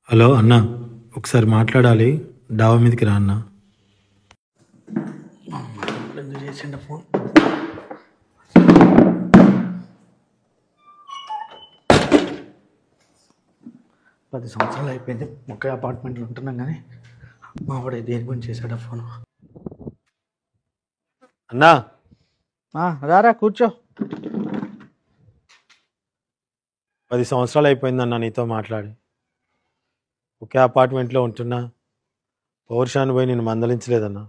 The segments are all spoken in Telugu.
హలో అన్న, ఒకసారి మాట్లాడాలి. డాబా మీదకి రా అన్న. చేసిండ ఫోన్ 10 సంవత్సరాలు అయిపోయింది. ఒకే అపార్ట్మెంట్లో ఉంటున్నాం కానీ మా వాడు దేని గురించి చేశాడు ఫోన్. అన్నా రారా కూర్చో. 10 సంవత్సరాలు అయిపోయిందన్న నీతో మాట్లాడి. ఒకే అపార్ట్మెంట్లో ఉంటున్నా. పౌరుషాన్ని పోయి నేను మందలించలేదన్నా.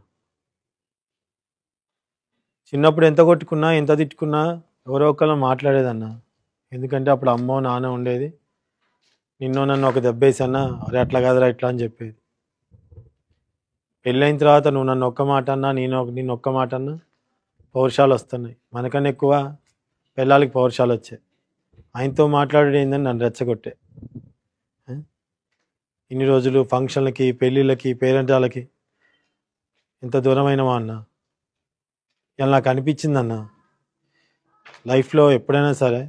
చిన్నప్పుడు ఎంత కొట్టుకున్నా ఎంత తిట్టుకున్నా ఎవరో ఒకళ్ళు మాట్లాడేదన్నా. ఎందుకంటే అప్పుడు అమ్మో నాన్న ఉండేది. నిన్నో నన్ను ఒక దెబ్బేసన్నా, అరే అట్లా కాదురా ఇట్లా అని చెప్పేది. పెళ్ళైన తర్వాత నువ్వు నన్ను ఒక్క మాట అన్నా, నిన్ను ఒక్క మాట అన్నా పౌరుషాలు వస్తున్నాయి. మనకన్నా ఎక్కువ పిల్లలకి పౌరుషాలు వచ్చాయి. ఆయనతో మాట్లాడేది ఏందని నన్ను రెచ్చగొట్టే. ఇన్ని రోజులు ఫంక్షన్లకి, పెళ్ళిళ్ళకి, పేరెంటాలకి ఎంత దూరమైనవా అన్న. ఇలా నాకు అనిపించిందన్న, లైఫ్లో ఎప్పుడైనా సరే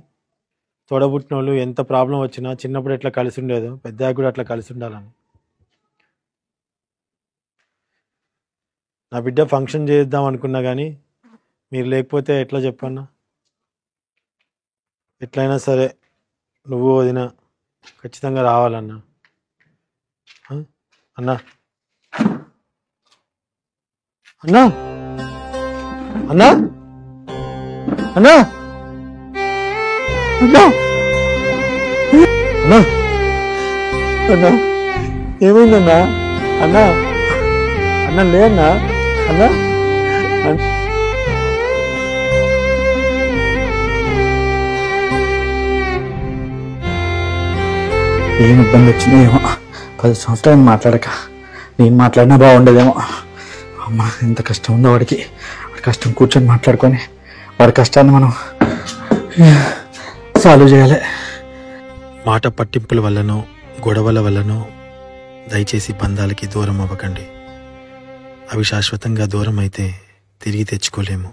తోడబుట్టిన వాళ్ళు ఎంత ప్రాబ్లం వచ్చినా చిన్నప్పుడు ఎట్లా కలిసి ఉండేదో పెద్దగా కూడా అట్లా కలిసి ఉండాలని. నా బిడ్డ ఫంక్షన్ చేద్దాం అనుకున్నా కానీ మీరు లేకపోతే ఎట్లా చెప్పన్నా. ఎట్లయినా సరే నువ్వు వదిన ఖచ్చితంగా రావాలన్నా. అన్నా అన్నా అన్నా అన్నా అన్నా అన్నా అన్నా ఏమైందన్నా? అన్నా అన్నా లేదన్నా. అన్నా ఏం ఇబ్బంది వచ్చిందేమో. 10 సంవత్సరాలు మాట్లాడక నేను మాట్లాడినా బాగుండేదేమో. అమ్మ ఎంత కష్టం ఉందో వాడికి. వాడి కష్టం కూర్చొని మాట్లాడుకొని వాడి కష్టాన్ని మనం సాల్వ్ చేయాలి. మాట పట్టింపుల వల్లనో గొడవల వల్లనో దయచేసి బంధాలకి దూరం అవ్వకండి. అవి శాశ్వతంగా దూరం అయితే తిరిగి తెచ్చుకోలేము.